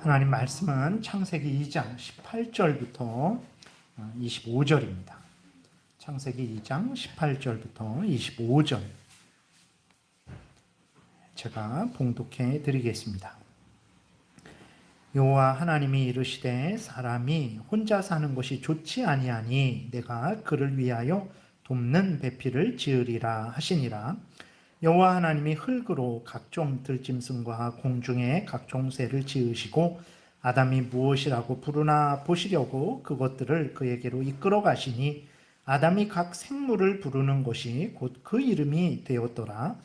하나님 말씀은 창세기 2장 18절부터 25절입니다. 창세기 2장 18절부터 25절 제가 봉독해 드리겠습니다. 여호와 하나님이 이르시되 사람이 혼자 사는 것이 좋지 아니하니 내가 그를 위하여 돕는 배필을 지으리라 하시니라. 여호와 하나님이 흙으로 각종 들짐승과 공중의 각종 새를 지으시고 아담이 무엇이라고 부르나 보시려고 그것들을 그에게로 이끌어 가시니 아담이 각 생물을 부르는 것이 곧 그 이름이 되었더라.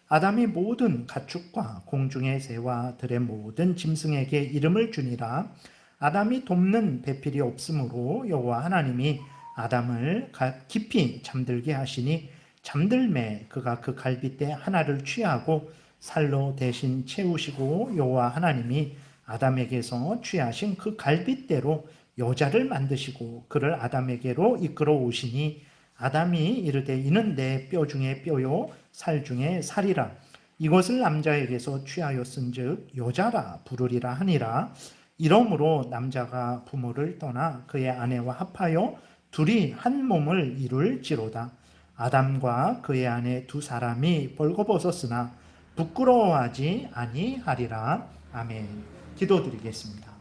아담이 모든 가축과 공중의 새와 들의 모든 짐승에게 이름을 주니라. 아담이 돕는 배필이 없으므로 여호와 하나님이 아담을 깊이 잠들게 하시니 잠들매 그가 그 갈빗대 하나를 취하고 살로 대신 채우시고 여호와 하나님이 아담에게서 취하신 그 갈빗대로 여자를 만드시고 그를 아담에게로 이끌어 오시니 아담이 이르되 이는 내 뼈 중에 뼈요 살 중에 살이라. 이것을 남자에게서 취하였은즉 여자라 부르리라 하니라. 이러므로 남자가 부모를 떠나 그의 아내와 합하여 둘이 한 몸을 이룰지로다. 아담과 그의 아내 두 사람이 벌거벗었으나 부끄러워하지 아니하리라. 아멘. 기도드리겠습니다.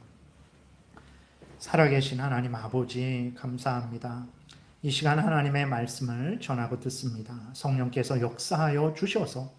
살아계신 하나님 아버지 감사합니다. 이 시간 하나님의 말씀을 전하고 듣습니다. 성령께서 역사하여 주셔서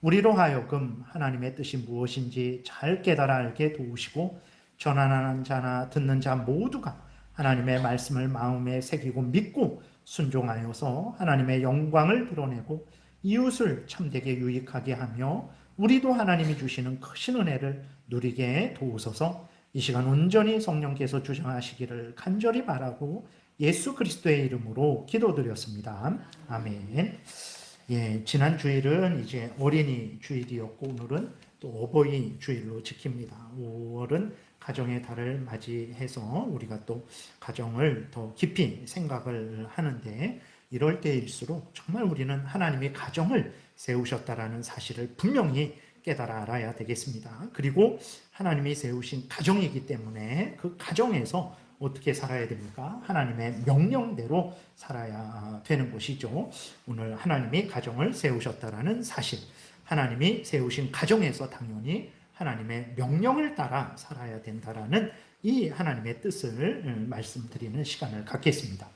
우리로 하여금 하나님의 뜻이 무엇인지 잘 깨달아 알게 도우시고 전하는 자나 듣는 자 모두가 하나님의 말씀을 마음에 새기고 믿고 순종하여서 하나님의 영광을 드러내고 이웃을 참되게 유익하게 하며 우리도 하나님이 주시는 크신 은혜를 누리게 도우소서. 이 시간 온전히 성령께서 주장하시기를 간절히 바라고 예수 그리스도의 이름으로 기도드렸습니다. 아멘. 예, 지난 주일은 이제 어린이 주일이었고 오늘은 또 어버이 주일로 지킵니다. 5월은 가정의 달을 맞이해서 우리가 또 가정을 더 깊이 생각을 하는데 이럴 때일수록 정말 우리는 하나님이 가정을 세우셨다라는 사실을 분명히 깨달아 알아야 되겠습니다. 그리고 하나님이 세우신 가정이기 때문에 그 가정에서 어떻게 살아야 됩니까? 하나님의 명령대로 살아야 되는 것이죠. 오늘 하나님이 가정을 세우셨다라는 사실, 하나님이 세우신 가정에서 당연히 하나님의 명령을 따라 살아야 된다라는 이 하나님의 뜻을 말씀드리는 시간을 갖겠습니다.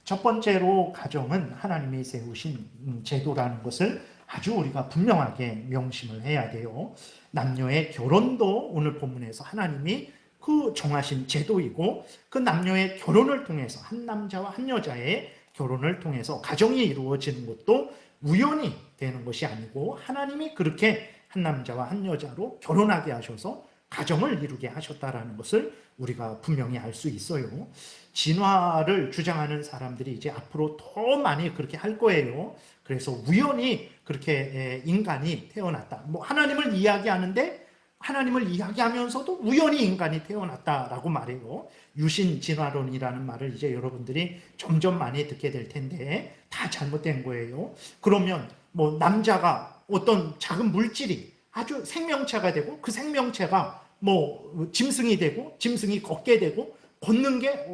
첫 번째로 가정은 하나님이 세우신 제도라는 것을 아주 우리가 분명하게 명심을 해야 돼요. 남녀의 결혼도 오늘 본문에서 하나님이 그 정하신 제도이고 그 남녀의 결혼을 통해서 한 남자와 한 여자의 결혼을 통해서 가정이 이루어지는 것도 우연히 되는 것이 아니고 하나님이 그렇게 한 남자와 한 여자로 결혼하게 하셔서 가정을 이루게 하셨다라는 것을 우리가 분명히 알 수 있어요. 진화를 주장하는 사람들이 이제 앞으로 더 많이 그렇게 할 거예요. 그래서 우연히 그렇게 인간이 태어났다. 뭐 하나님을 이야기하는데 하나님을 이야기하면서도 우연히 인간이 태어났다라고 말해요. 유신 진화론이라는 말을 이제 여러분들이 점점 많이 듣게 될 텐데 다 잘못된 거예요. 그러면 뭐 남자가 어떤 작은 물질이 아주 생명체가 되고 그 생명체가 뭐 짐승이 되고 짐승이 걷게 되고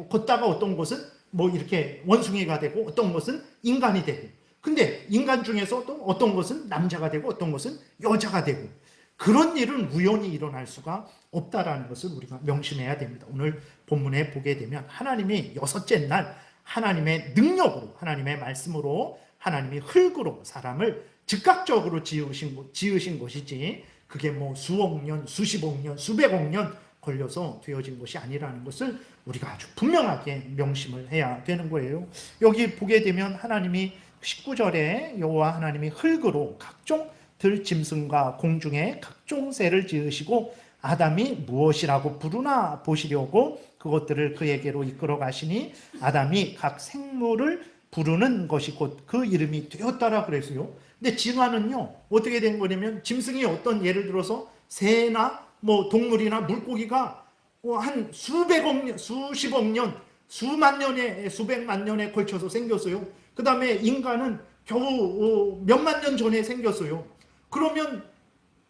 걷다가 어떤 것은 뭐 이렇게 원숭이가 되고 어떤 것은 인간이 되고 근데 인간 중에서도 어떤 것은 남자가 되고 어떤 것은 여자가 되고 그런 일은 우연히 일어날 수가 없다라는 것을 우리가 명심해야 됩니다. 오늘 본문에 보게 되면 하나님이 여섯째 날 하나님의 능력으로 하나님의 말씀으로 하나님이 흙으로 사람을 즉각적으로 지으신 것이지 그게 뭐 수억 년, 수십억 년, 수백억 년 걸려서 되어진 것이 아니라는 것을 우리가 아주 분명하게 명심을 해야 되는 거예요. 여기 보게 되면 하나님이 19절에 여호와 하나님이 흙으로 각종 들짐승과 공중의 각종 새를 지으시고 아담이 무엇이라고 부르나 보시려고 그것들을 그에게로 이끌어 가시니 아담이 각 생물을 부르는 것이 곧 그 이름이 되었다라 그랬어요. 근데 진화는요 어떻게 된 거냐면 짐승이 어떤 예를 들어서 새나 뭐 동물이나 물고기가 한 수백억 년, 수십억 년, 수만 년에 수백만 년에 걸쳐서 생겼어요. 그 다음에 인간은 겨우 몇만 년 전에 생겼어요. 그러면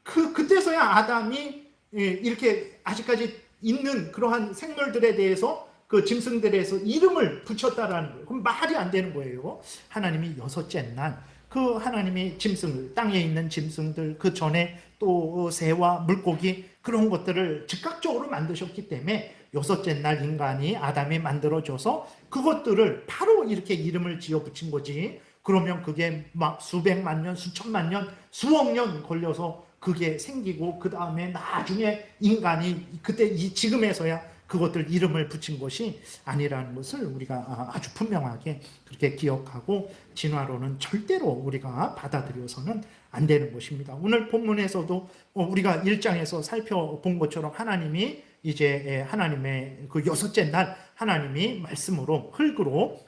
그때서야 아담이 이렇게 아직까지 있는 그러한 생물들에 대해서 그 짐승들에서 이름을 붙였다라는 거예요. 그럼 말이 안 되는 거예요. 하나님이 여섯째 날 그 하나님이 짐승을, 땅에 있는 짐승들, 그 전에 또 새와 물고기 그런 것들을 즉각적으로 만드셨기 때문에 여섯째 날 인간이 아담이 만들어줘서 그것들을 바로 이렇게 이름을 지어 붙인 거지. 그러면 그게 막 수백만 년, 수천만 년, 수억 년 걸려서 그게 생기고 그 다음에 나중에 인간이 그때 지금에서야 그것들 이름을 붙인 것이 아니라는 것을 우리가 아주 분명하게 그렇게 기억하고 진화론은 절대로 우리가 받아들여서는 안 되는 것입니다. 오늘 본문에서도 우리가 1장에서 살펴본 것처럼 하나님이 이제 하나님의 그 여섯째 날 하나님이 말씀으로 흙으로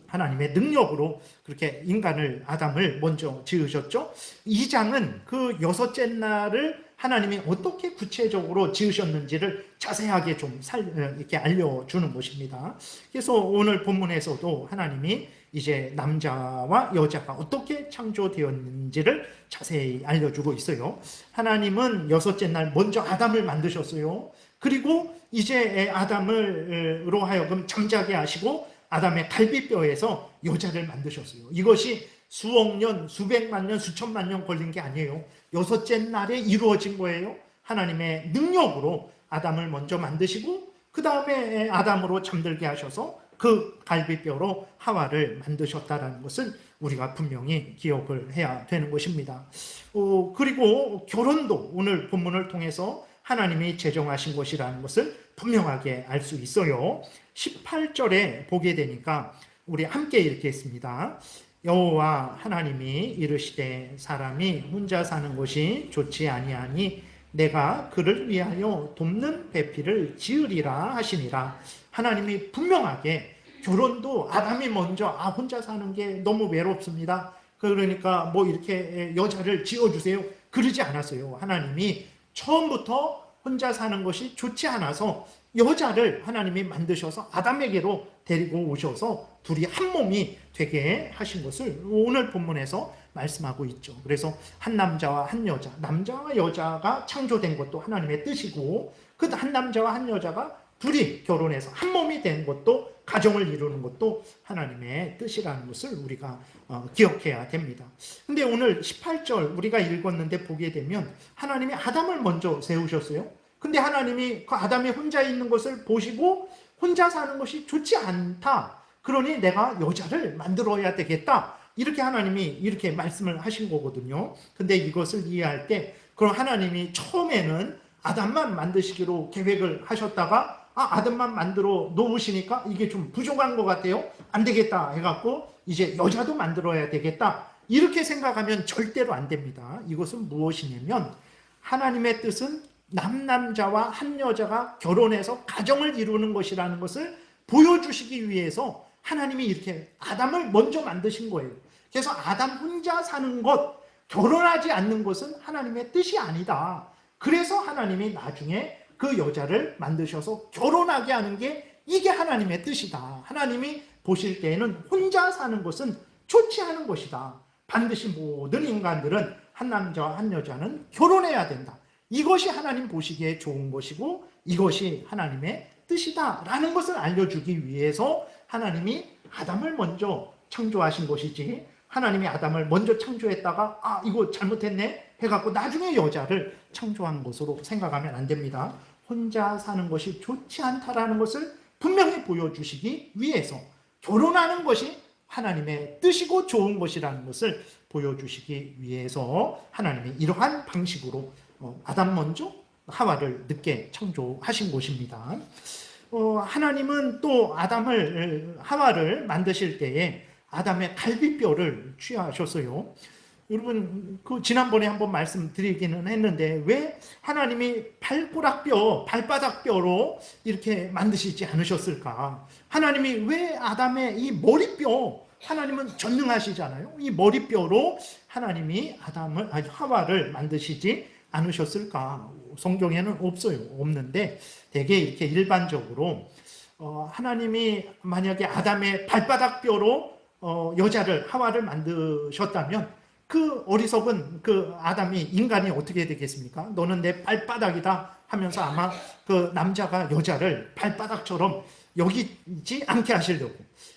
하나님의 능력으로 그렇게 인간을 아담을 먼저 지으셨죠. 2장은 그 여섯째 날을 하나님이 어떻게 구체적으로 지으셨는지를 자세하게 좀 이렇게 알려주는 것입니다. 그래서 오늘 본문에서도 하나님이 이제 남자와 여자가 어떻게 창조되었는지를 자세히 알려주고 있어요. 하나님은 여섯째 날 먼저 아담을 만드셨어요. 그리고 이제 아담으로 하여금 잠자게 하시고 아담의 갈비뼈에서 여자를 만드셨어요. 이것이 수억 년, 수백만 년, 수천만 년 걸린 게 아니에요. 여섯째 날에 이루어진 거예요. 하나님의 능력으로 아담을 먼저 만드시고 그 다음에 아담으로 잠들게 하셔서 그 갈비뼈로 하와를 만드셨다는 것을 우리가 분명히 기억을 해야 되는 것입니다. 그리고 결혼도 오늘 본문을 통해서 하나님이 제정하신 것이라는 것을 분명하게 알 수 있어요. 18절에 보게 되니까 우리 함께 읽겠습니다. 여호와 하나님이 이르시되 사람이 혼자 사는 것이 좋지 아니하니 내가 그를 위하여 돕는 배필을 지으리라 하시니라. 하나님이 분명하게 결혼도 아담이 먼저 혼자 사는 게 너무 외롭습니다. 그러니까 뭐 이렇게 여자를 지어주세요. 그러지 않았어요. 하나님이 처음부터 혼자 사는 것이 좋지 않아서 여자를 하나님이 만드셔서 아담에게로 데리고 오셔서 둘이 한 몸이 되게 하신 것을 오늘 본문에서 말씀하고 있죠. 그래서 한 남자와 한 여자, 남자와 여자가 창조된 것도 하나님의 뜻이고 그 한 남자와 한 여자가 둘이 결혼해서 한 몸이 된 것도 가정을 이루는 것도 하나님의 뜻이라는 것을 우리가 기억해야 됩니다. 근데 오늘 18절 우리가 읽었는데 보게 되면 하나님이 아담을 먼저 세우셨어요. 근데 하나님이 그 아담이 혼자 있는 것을 보시고 혼자 사는 것이 좋지 않다. 그러니 내가 여자를 만들어야 되겠다. 이렇게 하나님이 이렇게 말씀을 하신 거거든요. 근데 이것을 이해할 때 그럼 하나님이 처음에는 아담만 만드시기로 계획을 하셨다가 아담만 만들어 놓으시니까 이게 좀 부족한 것 같아요. 안 되겠다 해갖고 이제 여자도 만들어야 되겠다. 이렇게 생각하면 절대로 안 됩니다. 이것은 무엇이냐면 하나님의 뜻은 남자와 한 여자가 결혼해서 가정을 이루는 것이라는 것을 보여주시기 위해서 하나님이 이렇게 아담을 먼저 만드신 거예요. 그래서 아담 혼자 사는 것, 결혼하지 않는 것은 하나님의 뜻이 아니다. 그래서 하나님이 나중에 그 여자를 만드셔서 결혼하게 하는 게 이게 하나님의 뜻이다. 하나님이 보실 때에는 혼자 사는 것은 좋지 않은 것이다. 반드시 모든 인간들은 한 남자와 한 여자는 결혼해야 된다. 이것이 하나님 보시기에 좋은 것이고 이것이 하나님의 뜻이다 라는 것을 알려주기 위해서 하나님이 아담을 먼저 창조하신 것이지 하나님이 아담을 먼저 창조했다가 이거 잘못했네 해갖고 나중에 여자를 창조한 것으로 생각하면 안 됩니다. 혼자 사는 것이 좋지 않다라는 것을 분명히 보여주시기 위해서 결혼하는 것이 하나님의 뜻이고 좋은 것이라는 것을 보여주시기 위해서 하나님이 이러한 방식으로 아담 먼저 하와를 늦게 창조하신 것입니다. 하나님은 또 하와를 만드실 때에 아담의 갈비뼈를 취하셨어요. 여러분 지난번에 한번 말씀드리기는 했는데 왜 하나님이 발바닥뼈로 이렇게 만드시지 않으셨을까? 하나님이 왜 아담의 이 머리뼈, 하나님은 전능하시잖아요. 이 머리뼈로 하나님이 하와를 만드시지 않으셨을까? 성경에는 없는데 되게 이렇게 일반적으로 하나님이 만약에 아담의 발바닥뼈로 여자를 하와를 만드셨다면 그 어리석은 그 아담이 인간이 어떻게 되겠습니까? 너는 내 발바닥이다 하면서 아마 그 남자가 여자를 발바닥처럼 여기지 않게 하시려고.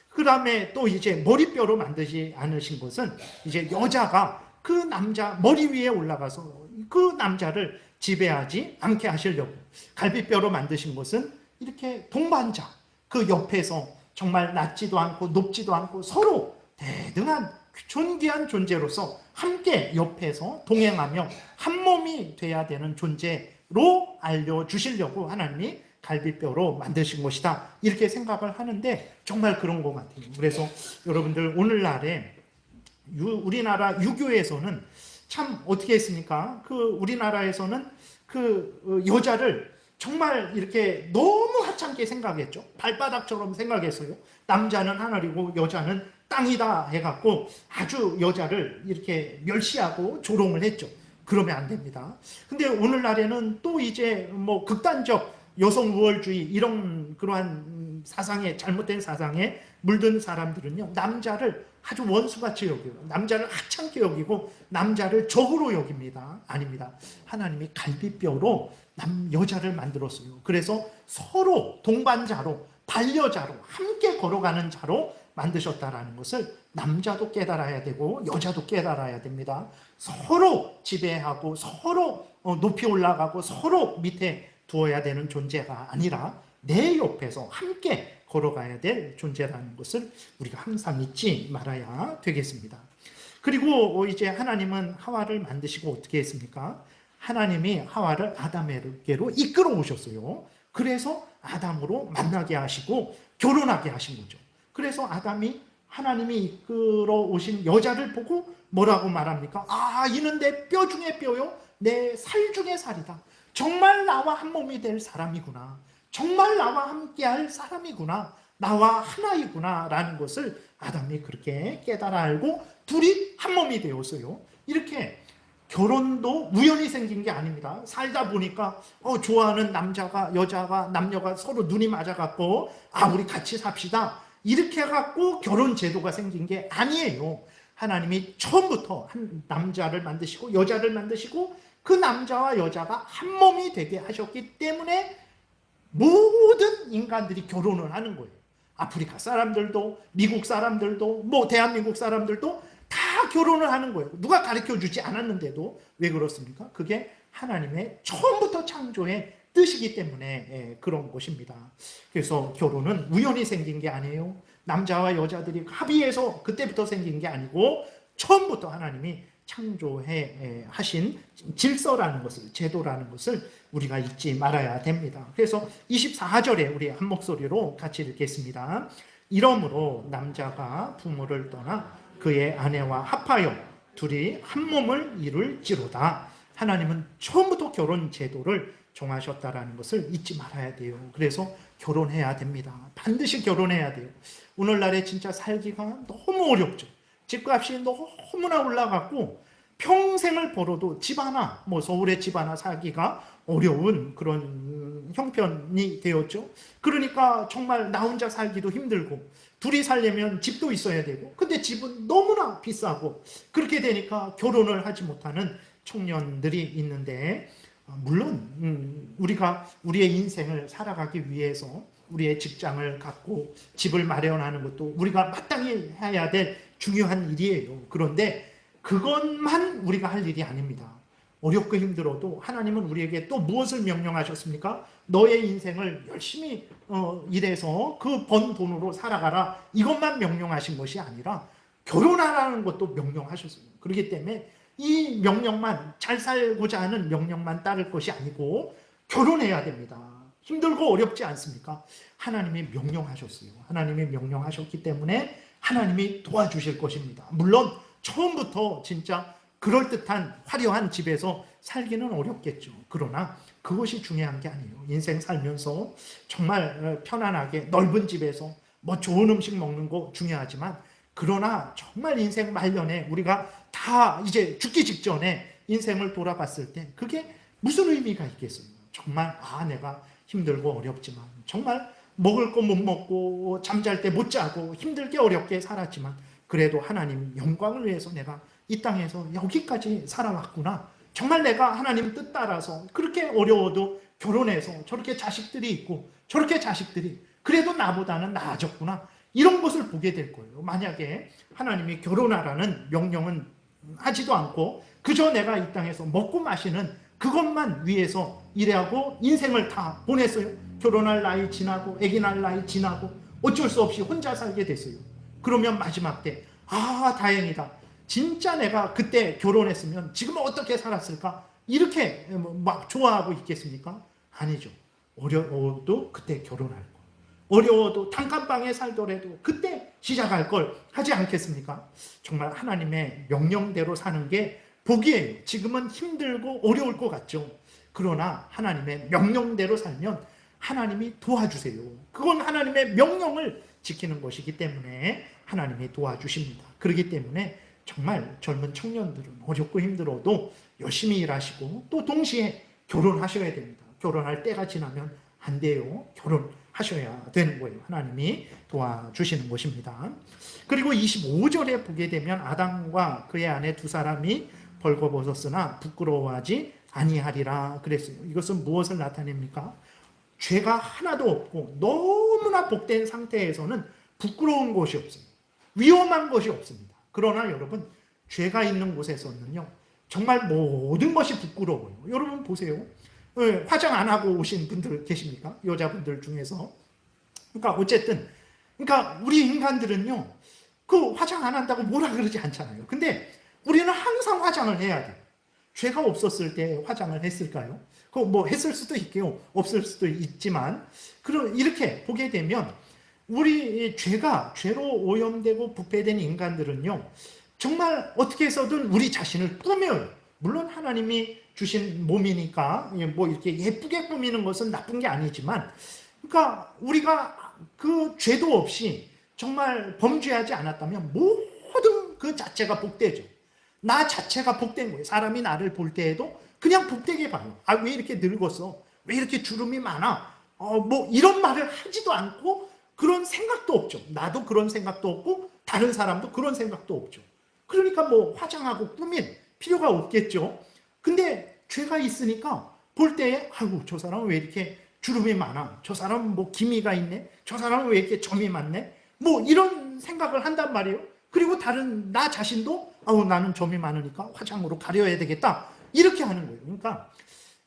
그 다음에 또 이제 머리뼈로 만드지 않으신 것은 이제 여자가 그 남자 머리 위에 올라가서 그 남자를 지배하지 않게 하시려고. 갈비뼈로 만드신 것은 이렇게 동반자, 그 옆에서 정말 낮지도 않고 높지도 않고 서로 대등한 존귀한 존재로서 함께 옆에서 동행하며 한 몸이 돼야 되는 존재로 알려주시려고 하나님이 갈비뼈로 만드신 것이다, 이렇게 생각을 하는데 정말 그런 것 같아요. 그래서 여러분들 오늘날에 우리나라 유교에서는 참 어떻게 했습니까? 그 우리나라에서는 그 여자를 정말 이렇게 너무 하찮게 생각했죠. 발바닥처럼 생각했어요. 남자는 하늘이고 여자는 땅이다 해갖고 아주 여자를 이렇게 멸시하고 조롱을 했죠. 그러면 안 됩니다. 근데 오늘날에는 또 이제 뭐 극단적 여성 우월주의 이런 그러한 사상에, 잘못된 사상에 물든 사람들은요, 남자를 아주 원수같이 여기고 남자를 하찮게 여기고 남자를 적으로 여깁니다. 아닙니다. 하나님이 갈비뼈로 여자를 만들었어요. 그래서 서로 동반자로, 반려자로, 함께 걸어가는 자로 만드셨다라는 것을 남자도 깨달아야 되고 여자도 깨달아야 됩니다. 서로 지배하고 서로 높이 올라가고 서로 밑에 두어야 되는 존재가 아니라 내 옆에서 함께 걸어가야 될 존재라는 것을 우리가 항상 잊지 말아야 되겠습니다. 그리고 이제 하나님은 하와를 만드시고 어떻게 했습니까? 하나님이 하와를 아담에게로 이끌어 오셨어요. 그래서 아담으로 만나게 하시고 결혼하게 하신 거죠. 그래서 아담이 하나님이 이끌어 오신 여자를 보고 뭐라고 말합니까? 아, 이는 내 뼈 중에 뼈요, 내 살 중에 살이다. 정말 나와 한 몸이 될 사람이구나. 정말 나와 함께 할 사람이구나. 나와 하나이구나 라는 것을 아담이 그렇게 깨달아 알고 둘이 한 몸이 되었어요. 이렇게 결혼도 우연히 생긴 게 아닙니다. 살다 보니까 좋아하는 남자가, 여자가, 남녀가 서로 눈이 맞아갖고 우리 같이 삽시다, 이렇게 해갖고 결혼 제도가 생긴 게 아니에요. 하나님이 처음부터 한 남자를 만드시고 여자를 만드시고 그 남자와 여자가 한 몸이 되게 하셨기 때문에 모든 인간들이 결혼을 하는 거예요. 아프리카 사람들도, 미국 사람들도, 뭐 대한민국 사람들도 다 결혼을 하는 거예요. 누가 가르쳐주지 않았는데도. 왜 그렇습니까? 그게 하나님의 처음부터 창조의 뜻이기 때문에 그런 것입니다. 그래서 결혼은 우연히 생긴 게 아니에요. 남자와 여자들이 합의해서 그때부터 생긴 게 아니고 처음부터 하나님이 창조해 하신 질서라는 것을, 제도라는 것을 우리가 잊지 말아야 됩니다. 그래서 24절에 우리 한 목소리로 같이 읽겠습니다. 이러므로 남자가 부모를 떠나 그의 아내와 합하여 둘이 한 몸을 이룰지로다. 하나님은 처음부터 결혼 제도를 정하셨다라는 것을 잊지 말아야 돼요. 그래서 결혼해야 됩니다. 반드시 결혼해야 돼요. 오늘날에 진짜 살기가 너무 어렵죠. 집값이 너무나 올라갔고 평생을 벌어도 집 하나, 뭐 서울에 집 하나 사기가 어려운 그런 형편이 되었죠. 그러니까 정말 나 혼자 살기도 힘들고 둘이 살려면 집도 있어야 되고, 근데 집은 너무나 비싸고, 그렇게 되니까 결혼을 하지 못하는 청년들이 있는데, 물론 우리가 우리의 인생을 살아가기 위해서 우리의 직장을 갖고 집을 마련하는 것도 우리가 마땅히 해야 될 중요한 일이에요. 그런데 그것만 우리가 할 일이 아닙니다. 어렵고 힘들어도 하나님은 우리에게 또 무엇을 명령하셨습니까? 너의 인생을 열심히 일해서 그 번 돈으로 살아가라, 이것만 명령하신 것이 아니라 결혼하라는 것도 명령하셨어요. 그렇기 때문에 이 명령만, 잘 살고자 하는 명령만 따를 것이 아니고 결혼해야 됩니다. 힘들고 어렵지 않습니까? 하나님이 명령하셨어요. 하나님이 명령하셨기 때문에 하나님이 도와주실 것입니다. 물론 처음부터 진짜 그럴듯한 화려한 집에서 살기는 어렵겠죠. 그러나 그것이 중요한 게 아니에요. 인생 살면서 정말 편안하게 넓은 집에서 뭐 좋은 음식 먹는 거 중요하지만, 그러나 정말 인생 말년에 우리가 다 이제 죽기 직전에 인생을 돌아봤을 때 그게 무슨 의미가 있겠어요? 정말 내가 힘들고 어렵지만, 정말 먹을 거 못 먹고 잠잘 때 못 자고 힘들게 어렵게 살았지만 그래도 하나님 영광을 위해서 내가 이 땅에서 여기까지 살아왔구나. 정말 내가 하나님 뜻 따라서 그렇게 어려워도 결혼해서 저렇게 자식들이 있고 저렇게 자식들이 그래도 나보다는 나아졌구나. 이런 것을 보게 될 거예요. 만약에 하나님이 결혼하라는 명령은 하지도 않고 그저 내가 이 땅에서 먹고 마시는 그것만 위해서 일하고 인생을 다 보냈어요. 결혼할 나이 지나고 아기 낳을 나이 지나고 어쩔 수 없이 혼자 살게 됐어요. 그러면 마지막 때 다행이다. 진짜 내가 그때 결혼했으면 지금 어떻게 살았을까? 이렇게 막 좋아하고 있겠습니까? 아니죠. 어려워도 그때 결혼할 거. 어려워도 단칸방에 살더라도 그때 시작할 걸 하지 않겠습니까? 정말 하나님의 명령대로 사는 게 복이에요. 지금은 힘들고 어려울 것 같죠. 그러나 하나님의 명령대로 살면 하나님이 도와주세요. 그건 하나님의 명령을 지키는 것이기 때문에 하나님이 도와주십니다. 그렇기 때문에 정말 젊은 청년들은 어렵고 힘들어도 열심히 일하시고 또 동시에 결혼하셔야 됩니다. 결혼할 때가 지나면 안 돼요. 결혼하셔야 되는 거예요. 하나님이 도와주시는 것입니다. 그리고 25절에 보게 되면 아담과 그의 아내 두 사람이 벌거벗었으나 부끄러워하지 아니하리라 그랬어요. 이것은 무엇을 나타냅니까? 죄가 하나도 없고 너무나 복된 상태에서는 부끄러운 것이 없어요. 위험한 것이 없습니다. 그러나 여러분, 죄가 있는 곳에서는요, 정말 모든 것이 부끄러워요. 여러분 보세요. 화장 안 하고 오신 분들 계십니까? 여자분들 중에서. 그러니까 어쨌든, 그러니까 우리 인간들은요, 그 화장 안 한다고 뭐라 그러지 않잖아요. 근데 우리는 항상 화장을 해야 돼요. 죄가 없었을 때 화장을 했을까요? 그 뭐 했을 수도 있고요, 없을 수도 있지만, 이렇게 보게 되면 우리 죄로 오염되고 부패된 인간들은요, 정말 어떻게 해서든 우리 자신을 꾸며요. 물론 하나님이 주신 몸이니까 뭐 이렇게 예쁘게 꾸미는 것은 나쁜 게 아니지만, 그러니까 우리가 그 죄도 없이 정말 범죄하지 않았다면 모든 그 자체가 복되죠. 나 자체가 복된 거예요. 사람이 나를 볼 때에도 그냥 복되게 봐요. 왜 이렇게 늙었어? 왜 이렇게 주름이 많아? 뭐 이런 말을 하지도 않고 그런 생각도 없죠. 나도 그런 생각도 없고 다른 사람도 그런 생각도 없죠. 그러니까 뭐 화장하고 꾸밀 필요가 없겠죠. 근데 죄가 있으니까 볼 때에 저 사람은 왜 이렇게 주름이 많아? 저 사람은 뭐 기미가 있네? 저 사람은 왜 이렇게 점이 많네? 뭐 이런 생각을 한단 말이에요. 그리고 다른 나 자신도 나는 점이 많으니까 화장으로 가려야 되겠다. 이렇게 하는 거예요. 그러니까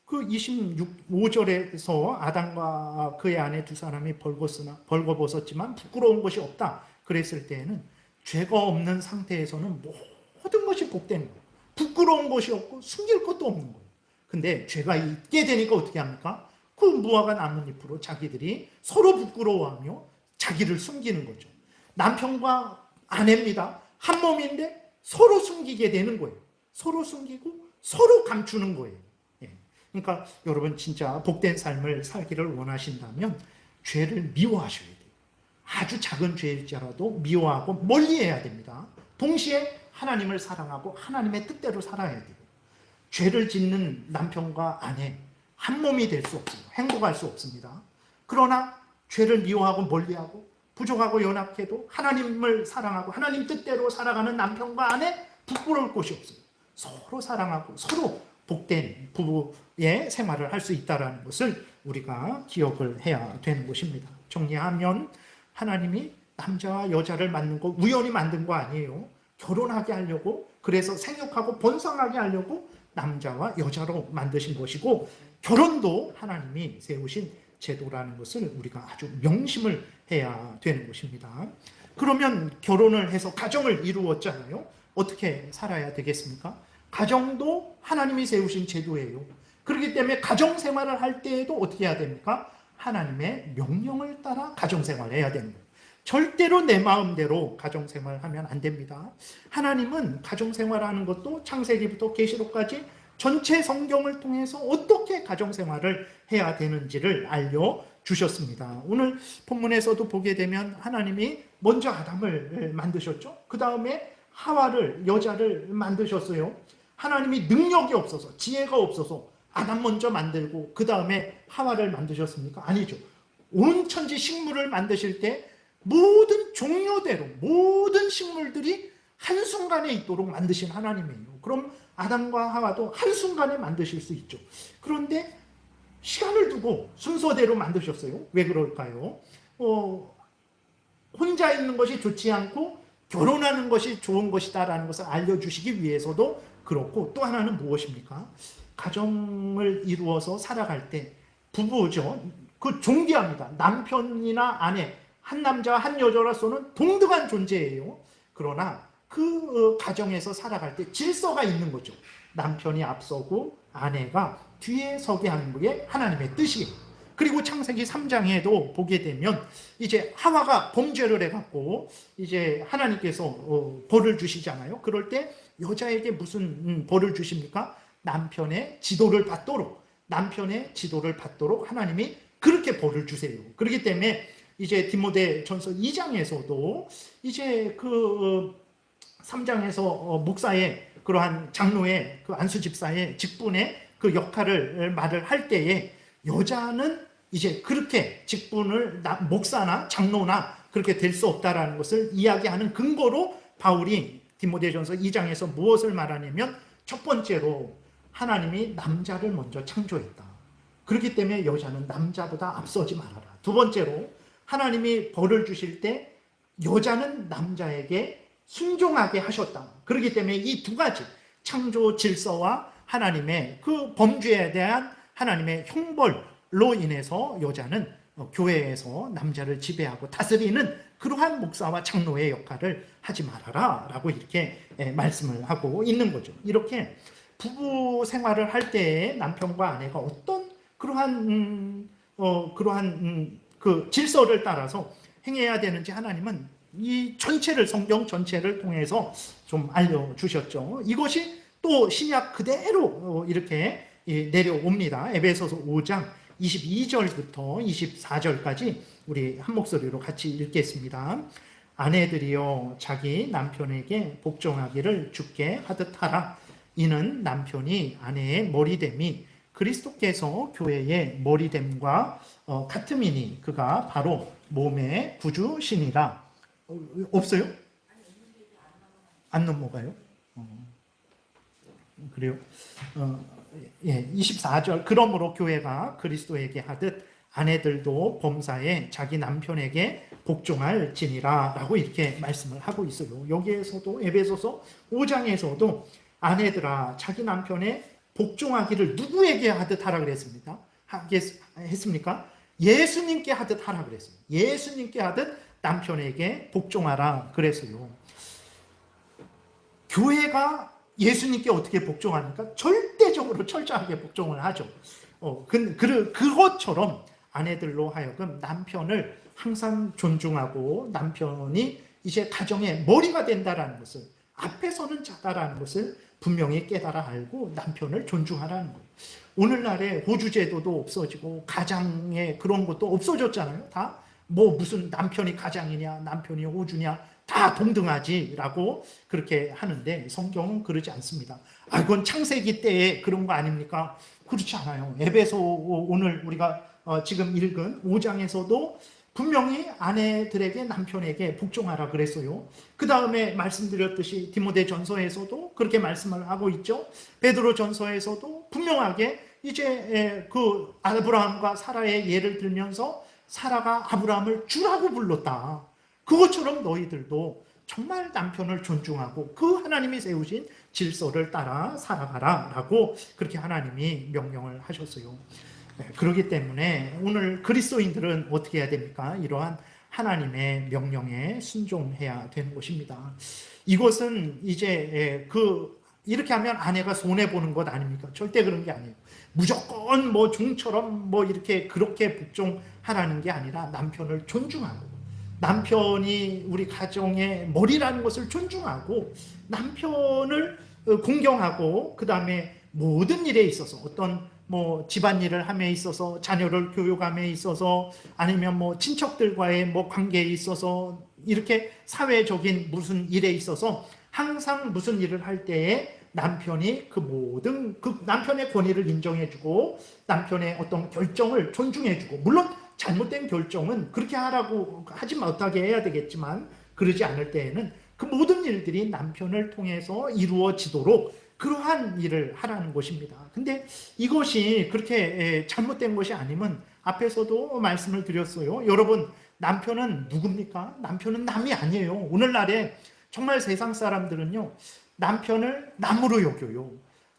그 25절에서 아담과 그의 아내 두 사람이 벌거벗었지만 부끄러운 것이 없다 그랬을 때에는 죄가 없는 상태에서는 모든 것이 복된 거예요. 부끄러운 것이 없고 숨길 것도 없는 거예요. 근데 죄가 있게 되니까 어떻게 합니까? 그 무화과 나뭇잎으로 자기들이 서로 부끄러워하며 자기를 숨기는 거죠. 남편과 아내입니다. 한 몸인데 서로 숨기게 되는 거예요. 서로 숨기고 서로 감추는 거예요. 그러니까 여러분 진짜 복된 삶을 살기를 원하신다면 죄를 미워하셔야 돼요. 아주 작은 죄일지라도 미워하고 멀리해야 됩니다. 동시에 하나님을 사랑하고 하나님의 뜻대로 살아야 돼요. 죄를 짓는 남편과 아내 한 몸이 될 수 없어요. 행복할 수 없습니다. 그러나 죄를 미워하고 멀리하고 부족하고 연약해도 하나님을 사랑하고 하나님 뜻대로 살아가는 남편과 아내 부끄러울 곳이 없어요. 서로 사랑하고 서로 복된 부부의 생활을 할 수 있다는 것을 우리가 기억을 해야 되는 것입니다. 정리하면 하나님이 남자와 여자를 만든 거 우연히 만든 거 아니에요. 결혼하게 하려고, 그래서 생육하고 번성하게 하려고 남자와 여자로 만드신 것이고, 결혼도 하나님이 세우신 제도라는 것을 우리가 아주 명심을 해야 되는 것입니다. 그러면 결혼을 해서 가정을 이루었잖아요. 어떻게 살아야 되겠습니까? 가정도 하나님이 세우신 제도예요. 그렇기 때문에 가정생활을 할 때에도 어떻게 해야 됩니까? 하나님의 명령을 따라 가정생활을 해야 되는 거예요. 절대로 내 마음대로 가정생활을 하면 안 됩니다. 하나님은 가정생활하는 것도 창세기부터 계시록까지 전체 성경을 통해서 어떻게 가정생활을 해야 되는지를 알려주셨습니다. 오늘 본문에서도 보게 되면 하나님이 먼저 아담을 만드셨죠. 그 다음에 하와를, 여자를 만드셨어요. 하나님이 능력이 없어서, 지혜가 없어서 아담 먼저 만들고 그 다음에 하와를 만드셨습니까? 아니죠. 온 천지 식물을 만드실 때 모든 종류대로 모든 식물들이 한순간에 있도록 만드신 하나님이에요. 그럼 아담과 하와도 한순간에 만드실 수 있죠. 그런데 시간을 두고 순서대로 만드셨어요. 왜 그럴까요? 혼자 있는 것이 좋지 않고 결혼하는 것이 좋은 것이다라는 것을 알려주시기 위해서도 그렇고, 또 하나는 무엇입니까? 가정을 이루어서 살아갈 때 부부죠. 그 존귀합니다. 남편이나 아내, 한 남자와 한 여자로서는 동등한 존재예요. 그러나 그 가정에서 살아갈 때 질서가 있는 거죠. 남편이 앞서고 아내가 뒤에 서게 하는 게 하나님의 뜻이에요. 그리고 창세기 3장에도 보게 되면 이제 하와가 범죄를 해갖고 이제 하나님께서 벌을 주시잖아요. 그럴 때 여자에게 무슨 벌을 주십니까? 남편의 지도를 받도록, 남편의 지도를 받도록 하나님이 그렇게 벌을 주세요. 그렇기 때문에 이제 디모데전서 2장에서도 이제 그 3장에서 목사의 그러한 장로의 그 안수 집사의 직분의 그 역할을 말을 할 때에 여자는 이제 그렇게 직분을 목사나 장로나 그렇게 될 수 없다라는 것을 이야기하는 근거로 바울이 디모데전서 2장에서 무엇을 말하냐면, 첫 번째로 하나님이 남자를 먼저 창조했다. 그렇기 때문에 여자는 남자보다 앞서지 말아라. 두 번째로 하나님이 벌을 주실 때 여자는 남자에게 순종하게 하셨다. 그렇기 때문에 이 두 가지, 창조 질서와 하나님의 그 범죄에 대한 하나님의 형벌로 인해서 여자는 교회에서 남자를 지배하고 다스리는 그러한 목사와 장로의 역할을 하지 말아라 라고 이렇게 말씀을 하고 있는 거죠. 이렇게 부부 생활을 할 때에 남편과 아내가 어떤 그러한 그 질서를 따라서 행해야 되는지 하나님은 이 전체를, 성경 전체를 통해서 좀 알려주셨죠. 이것이 또 신약 그대로 이렇게 내려옵니다. 에베소서 5장 22절부터 24절까지 우리 한 목소리로 같이 읽겠습니다. 아내들이여 자기 남편에게 복종하기를 주께 하듯 하라. 이는 남편이 아내의 머리됨이 그리스도께서 교회의 머리됨과 같음이니 그가 바로 몸의 구주시니라. 없어요? 안 넘어가요? 그래요? 24절. 그러므로 교회가 그리스도에게 하듯 아내들도 범사에 자기 남편에게 복종할지니라 라고 이렇게 말씀을 하고 있어요. 여기에서도 에베소서 5장에서도 아내들아 자기 남편의 복종하기를 누구에게 하듯 하라 그랬습니까? 했습니까? 예수님께 하듯 하라 그랬어요. 예수님께 하듯 남편에게 복종하라 그랬어요. 교회가 예수님께 어떻게 복종합니까? 절대적으로 철저하게 복종을 하죠. 그것처럼 아내들로 하여금 남편을 항상 존중하고 남편이 이제 가정의 머리가 된다라는 것을, 앞에 서는 자다라는 것을 분명히 깨달아 알고 남편을 존중하라는 거예요. 오늘날에 호주제도도 없어지고 가장의 그런 것도 없어졌잖아요. 다 뭐 무슨 남편이 가장이냐 남편이 호주냐 다 동등하지라고 그렇게 하는데 성경은 그러지 않습니다. 그건 창세기 때에 그런 거 아닙니까? 그렇지 않아요. 에베소 오늘 우리가 지금 읽은 5장에서도 분명히 아내들에게 남편에게 복종하라 그랬어요. 그 다음에 말씀드렸듯이 디모데전서에서도 그렇게 말씀을 하고 있죠. 베드로전서에서도 분명하게 이제 그 아브라함과 사라의 예를 들면서 사라가 아브라함을 주라고 불렀다. 그것처럼 너희들도 정말 남편을 존중하고 그 하나님이 세우신 질서를 따라 살아가라 라고 그렇게 하나님이 명령을 하셨어요. 그렇기 때문에 오늘 그리스도인들은 어떻게 해야 됩니까? 이러한 하나님의 명령에 순종해야 되는 것입니다. 이것은 이제 이렇게 하면 아내가 손해보는 것 아닙니까? 절대 그런 게 아니에요. 무조건 뭐 종처럼 뭐 이렇게 그렇게 복종하라는 게 아니라 남편을 존중하고, 남편이 우리 가정의 머리라는 것을 존중하고 남편을 공경하고, 그 다음에 모든 일에 있어서 어떤 뭐 집안일을 함에 있어서, 자녀를 교육함에 있어서, 아니면 뭐 친척들과의 뭐 관계에 있어서, 이렇게 사회적인 무슨 일에 있어서 항상 무슨 일을 할 때에 남편이 그 모든 그 남편의 권위를 인정해주고 남편의 어떤 결정을 존중해주고, 물론 잘못된 결정은 그렇게 하라고 하지 못하게 해야 되겠지만 그러지 않을 때에는 그 모든 일들이 남편을 통해서 이루어지도록 그러한 일을 하라는 것입니다. 근데 이것이 그렇게 잘못된 것이 아니면 앞에서도 말씀을 드렸어요. 여러분, 남편은 누굽니까? 남편은 남이 아니에요. 오늘날에 정말 세상 사람들은요, 남편을 남으로 여겨요.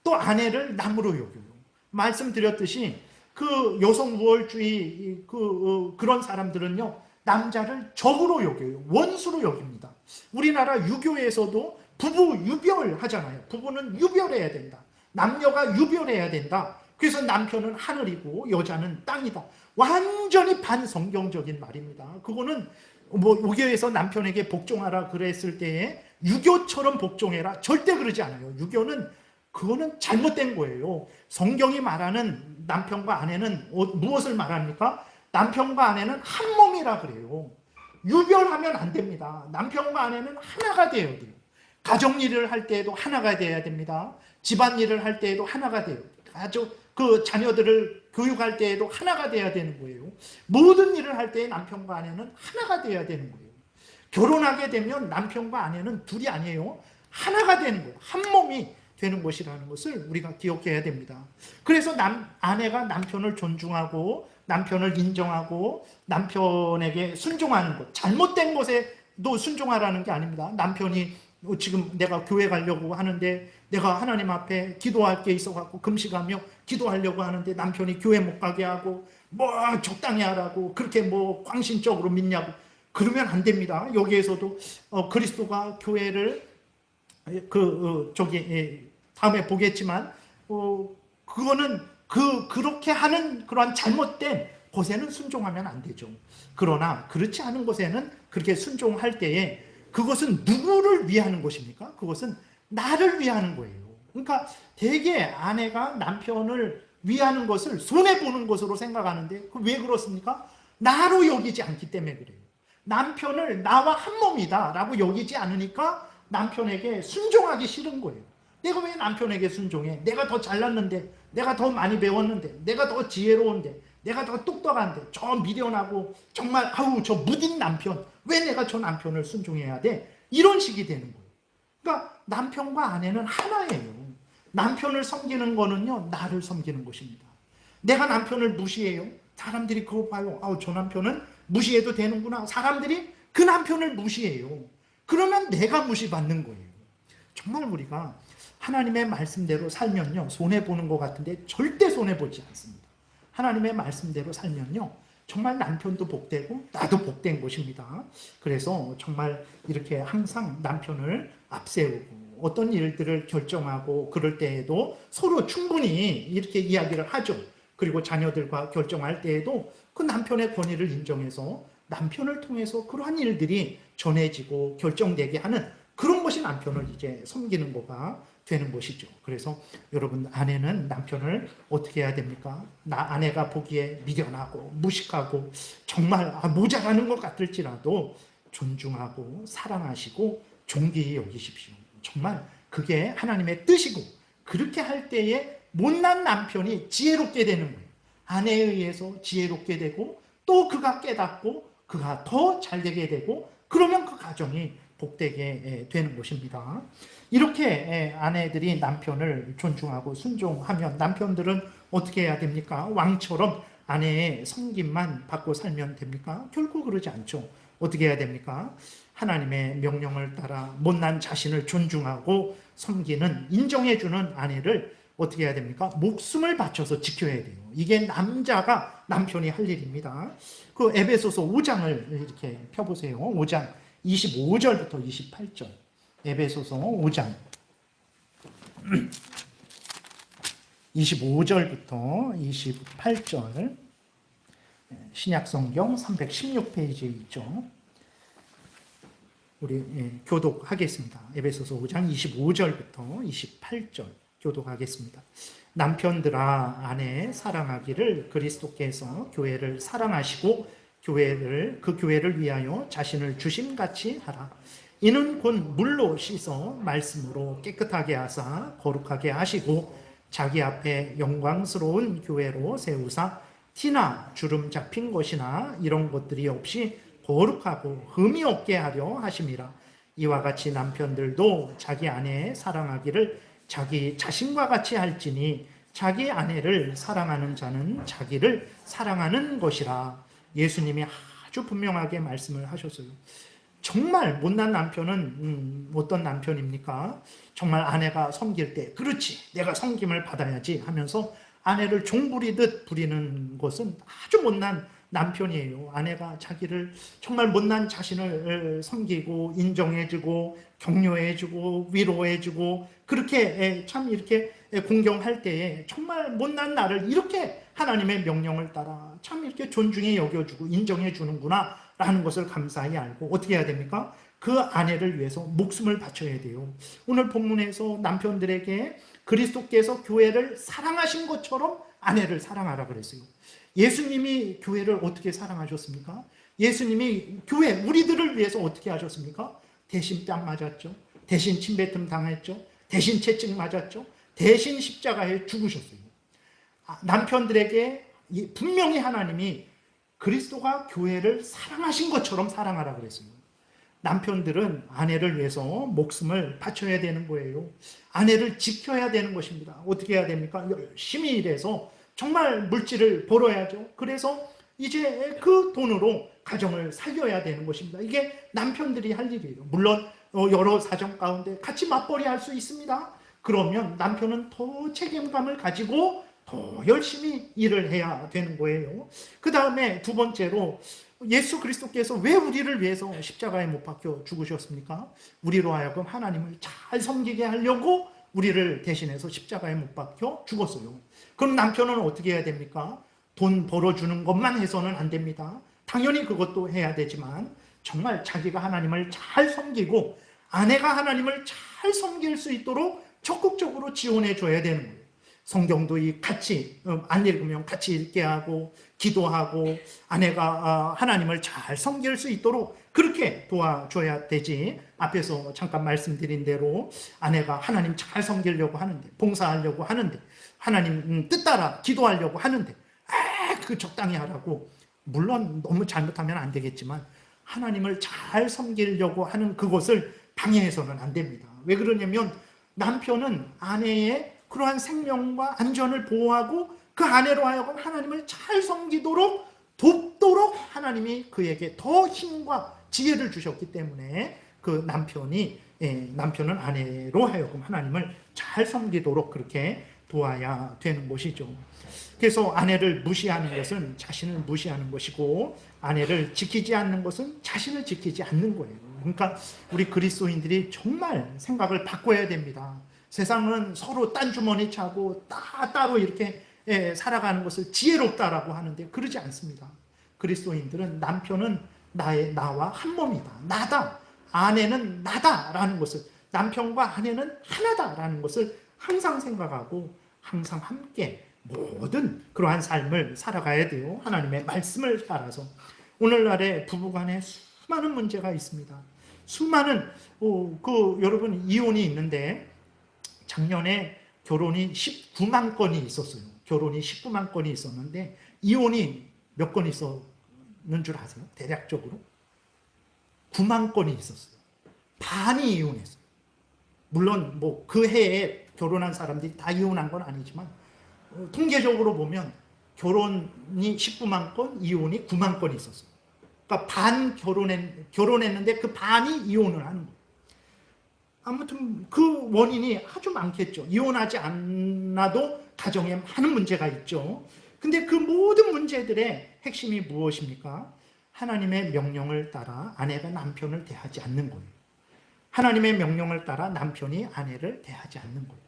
또 아내를 남으로 여겨요. 말씀드렸듯이 그 여성 우월주의 그런 사람들은요, 남자를 적으로 여겨요. 원수로 여깁니다. 우리나라 유교에서도 부부 유별하잖아요. 부부는 유별해야 된다. 남녀가 유별해야 된다. 그래서 남편은 하늘이고 여자는 땅이다. 완전히 반성경적인 말입니다. 그거는 뭐 유교에서 남편에게 복종하라 그랬을 때에 유교처럼 복종해라 절대 그러지 않아요. 유교는 그거는 잘못된 거예요. 성경이 말하는 남편과 아내는 무엇을 말합니까? 남편과 아내는 한 몸이라 그래요. 유별하면 안 됩니다. 남편과 아내는 하나가 되어야 돼요. 가정일을 할 때에도 하나가 되어야 됩니다. 집안일을 할 때에도 하나가 돼요. 그 자녀들을 교육할 때에도 하나가 되어야 되는 거예요. 모든 일을 할 때 남편과 아내는 하나가 되어야 되는 거예요. 결혼하게 되면 남편과 아내는 둘이 아니에요. 하나가 되는 거예요. 한 몸이 되는 것이라는 것을 우리가 기억해야 됩니다. 그래서 아내가 남편을 존중하고 남편을 인정하고 남편에게 순종하는 것, 잘못된 것에도 순종하라는 게 아닙니다. 남편이 지금 내가 교회 가려고 하는데 내가 하나님 앞에 기도할 게 있어갖고 금식하며 기도하려고 하는데 남편이 교회 못 가게 하고 뭐 적당히 하라고 그렇게 뭐 광신적으로 믿냐고 그러면 안 됩니다. 여기에서도 그리스도가 교회를 다음에 보겠지만 그거는 그렇게 하는 그런 잘못된 곳에는 순종하면 안 되죠. 그러나 그렇지 않은 곳에는 그렇게 순종할 때에 그것은 누구를 위하는 것입니까? 그것은 나를 위하는 거예요. 그러니까 대개 아내가 남편을 위하는 것을 손해보는 것으로 생각하는데 왜 그렇습니까? 나로 여기지 않기 때문에 그래요. 남편을 나와 한 몸이다 라고 여기지 않으니까 남편에게 순종하기 싫은 거예요. 내가 왜 남편에게 순종해? 내가 더 잘났는데, 내가 더 많이 배웠는데, 내가 더 지혜로운데, 내가 더 똑똑한데, 저 미련하고 정말 저 무딘 남편, 왜 내가 저 남편을 순종해야 돼? 이런 식이 되는 거예요. 그러니까 남편과 아내는 하나예요. 남편을 섬기는 거는요, 나를 섬기는 것입니다. 내가 남편을 무시해요. 사람들이 그거 봐요. 저 남편은 무시해도 되는구나. 사람들이 그 남편을 무시해요. 그러면 내가 무시받는 거예요. 정말 우리가 하나님의 말씀대로 살면요, 손해보는 것 같은데 절대 손해보지 않습니다. 하나님의 말씀대로 살면요, 정말 남편도 복되고 나도 복된 것입니다. 그래서 정말 이렇게 항상 남편을 앞세우고 어떤 일들을 결정하고 그럴 때에도 서로 충분히 이렇게 이야기를 하죠. 그리고 자녀들과 결정할 때에도 그 남편의 권위를 인정해서 남편을 통해서 그러한 일들이 전해지고 결정되게 하는 그런 것이 남편을 이제 섬기는 거가 되는 것이죠. 그래서 여러분, 아내는 남편을 어떻게 해야 됩니까? 아내가 보기에 미련하고 무식하고 정말 모자라는 것 같을지라도 존중하고 사랑하시고 존귀히 여기십시오. 정말 그게 하나님의 뜻이고 그렇게 할 때에 못난 남편이 지혜롭게 되는 거예요. 아내에 의해서 지혜롭게 되고 또 그가 깨닫고 그가 더 잘되게 되고 그러면 그 가정이 복되게 되는 것입니다. 이렇게 아내들이 남편을 존중하고 순종하면 남편들은 어떻게 해야 됩니까? 왕처럼 아내의 섬김만 받고 살면 됩니까? 결코 그러지 않죠. 어떻게 해야 됩니까? 하나님의 명령을 따라 못난 자신을 존중하고 섬기는, 인정해주는 아내를 어떻게 해야 됩니까? 목숨을 바쳐서 지켜야 돼요. 이게 남자가 남편이 할 일입니다. 그 에베소서 5장을 이렇게 펴보세요. 5장 25절부터 28절. 에베소서 5장 25절부터 28절. 신약성경 316페이지에 있죠. 우리 교독하겠습니다. 에베소서 5장 25절부터 28절 교독하겠습니다. 남편들아, 아내 사랑하기를 그리스도께서 교회를 사랑하시고 그 교회를 위하여 자신을 주심같이 하라. 이는 곧 물로 씻어 말씀으로 깨끗하게 하사 거룩하게 하시고 자기 앞에 영광스러운 교회로 세우사 티나 주름 잡힌 것이나 이런 것들이 없이 거룩하고 흠이 없게 하려 하심이라. 이와 같이 남편들도 자기 아내 사랑하기를 자기 자신과 같이 할지니 자기 아내를 사랑하는 자는 자기를 사랑하는 것이라. 예수님이 아주 분명하게 말씀을 하셨어요. 정말 못난 남편은 어떤 남편입니까? 정말 아내가 섬길 때 그렇지 내가 섬김을 받아야지 하면서 아내를 종부리듯 부리는 것은 아주 못난 남편이에요. 아내가 자기를 정말 못난 자신을 섬기고 인정해주고 격려해주고 위로해주고 그렇게 참 이렇게 공경할 때에 정말 못난 나를 이렇게 하나님의 명령을 따라 참 이렇게 존중해 여겨주고 인정해 주는구나 라는 것을 감사히 알고 어떻게 해야 됩니까? 그 아내를 위해서 목숨을 바쳐야 돼요. 오늘 본문에서 남편들에게 그리스도께서 교회를 사랑하신 것처럼 아내를 사랑하라 그랬어요. 예수님이 교회를 어떻게 사랑하셨습니까? 예수님이 교회 우리들을 위해서 어떻게 하셨습니까? 대신 뺨 맞았죠. 대신 침뱉음 당했죠. 대신 채찍 맞았죠. 대신 십자가에 죽으셨어요. 남편들에게 분명히 하나님이 그리스도가 교회를 사랑하신 것처럼 사랑하라 그랬어요. 남편들은 아내를 위해서 목숨을 바쳐야 되는 거예요. 아내를 지켜야 되는 것입니다. 어떻게 해야 됩니까? 열심히 일해서 정말 물질을 벌어야죠. 그래서 이제 그 돈으로 가정을 살려야 되는 것입니다. 이게 남편들이 할 일이에요. 물론 여러 사정 가운데 같이 맞벌이 할 수 있습니다. 그러면 남편은 더 책임감을 가지고 더 열심히 일을 해야 되는 거예요. 그 다음에 두 번째로 예수 그리스도께서 왜 우리를 위해서 십자가에 못 박혀 죽으셨습니까? 우리로 하여금 하나님을 잘 섬기게 하려고 우리를 대신해서 십자가에 못 박혀 죽었어요. 그럼 남편은 어떻게 해야 됩니까? 돈 벌어주는 것만 해서는 안 됩니다. 당연히 그것도 해야 되지만 정말 자기가 하나님을 잘 섬기고 아내가 하나님을 잘 섬길 수 있도록 적극적으로 지원해 줘야 되는 거예요. 성경도 같이 안 읽으면 같이 읽게 하고 기도하고 아내가 하나님을 잘 섬길 수 있도록 그렇게 도와줘야 되지. 앞에서 잠깐 말씀드린 대로 아내가 하나님 잘 섬기려고 하는데 봉사하려고 하는데 하나님 뜻 따라 기도하려고 하는데 그 적당히 하라고 물론 너무 잘못하면 안 되겠지만 하나님을 잘 섬기려고 하는 그것을 방해해서는 안 됩니다. 왜 그러냐면 남편은 아내의 그러한 생명과 안전을 보호하고 그 아내로 하여금 하나님을 잘 섬기도록 돕도록 하나님이 그에게 더 힘과 지혜를 주셨기 때문에 그 남편은 아내로 하여금 하나님을 잘 섬기도록 그렇게 도와야 되는 것이죠. 그래서 아내를 무시하는 것은 자신을 무시하는 것이고 아내를 지키지 않는 것은 자신을 지키지 않는 거예요. 그러니까 우리 그리스도인들이 정말 생각을 바꿔야 됩니다. 세상은 서로 딴 주머니 차고 따로 이렇게 살아가는 것을 지혜롭다라고 하는데 그러지 않습니다. 그리스도인들은 남편은 나와 한 몸이다. 나다. 아내는 나다라는 것을 남편과 아내는 하나다라는 것을 항상 생각하고 항상 함께 모든 그러한 삶을 살아가야 돼요. 하나님의 말씀을 따라서. 오늘날에 부부간에 수많은 문제가 있습니다. 수많은 여러분 이혼이 있는데 작년에 결혼이 19만 건이 있었어요. 결혼이 19만 건이 있었는데 이혼이 몇 건 있었는 줄 아세요? 대략적으로 9만 건이 있었어요. 반이 이혼했어요. 물론 뭐 그 해에 결혼한 사람들이 다 이혼한 건 아니지만 통계적으로 보면 결혼이 19만 건, 이혼이 9만 건이 있었어요. 그러니까 반 결혼했는데 그 반이 이혼을 하는 거예요. 아무튼 그 원인이 아주 많겠죠. 이혼하지 않아도 가정에 많은 문제가 있죠. 근데 그 모든 문제들의 핵심이 무엇입니까? 하나님의 명령을 따라 아내가 남편을 대하지 않는 거예요. 하나님의 명령을 따라 남편이 아내를 대하지 않는 거예요.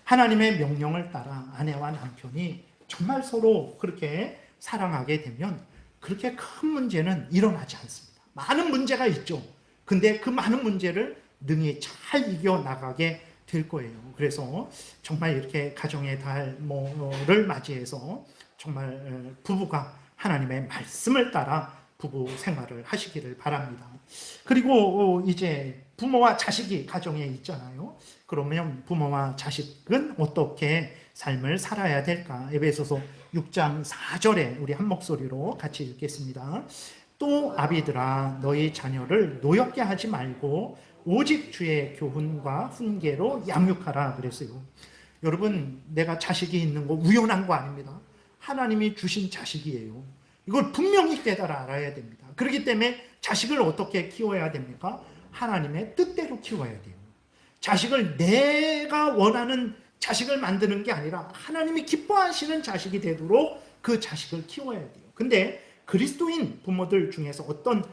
하나님의 명령을 따라 아내와 남편이 정말 서로 그렇게 사랑하게 되면 그렇게 큰 문제는 일어나지 않습니다. 많은 문제가 있죠. 근데 그 많은 문제를 능히 잘 이겨나가게 될 거예요. 그래서 정말 이렇게 가정의 달을 맞이해서 정말 부부가 하나님의 말씀을 따라 부부 생활을 하시기를 바랍니다. 그리고 이제 부모와 자식이 가정에 있잖아요. 그러면 부모와 자식은 어떻게 삶을 살아야 될까? 에베소서 6장 4절에 우리 한 목소리로 같이 읽겠습니다. 또 아비들아 너희 자녀를 노엽게 하지 말고 오직 주의 교훈과 훈계로 양육하라 그랬어요. 여러분, 내가 자식이 있는 거 우연한 거 아닙니다. 하나님이 주신 자식이에요. 이걸 분명히 깨달아 알아야 됩니다. 그렇기 때문에 자식을 어떻게 키워야 됩니까? 하나님의 뜻대로 키워야 돼요. 자식을 내가 원하는 자식을 만드는 게 아니라 하나님이 기뻐하시는 자식이 되도록 그 자식을 키워야 돼요. 근데 그리스도인 부모들 중에서 어떤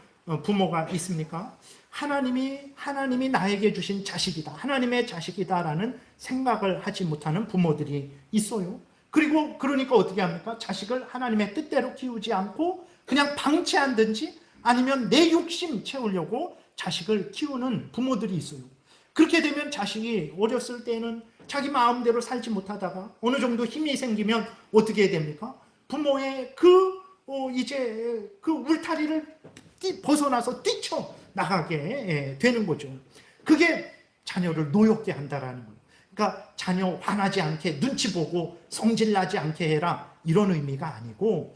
부모가 있습니까? 하나님이 나에게 주신 자식이다, 하나님의 자식이다라는 생각을 하지 못하는 부모들이 있어요. 그리고 그러니까 어떻게 합니까? 자식을 하나님의 뜻대로 키우지 않고 그냥 방치한든지 아니면 내 욕심 채우려고 자식을 키우는 부모들이 있어요. 그렇게 되면 자식이 어렸을 때는 자기 마음대로 살지 못하다가 어느 정도 힘이 생기면 어떻게 됩니까? 부모의 이제 그 울타리를 벗어나서 뛰쳐나가게 되는 거죠. 그게 자녀를 노엽게 한다라는 거예요. 그러니까 자녀 화나지 않게, 눈치 보고 성질나지 않게 해라, 이런 의미가 아니고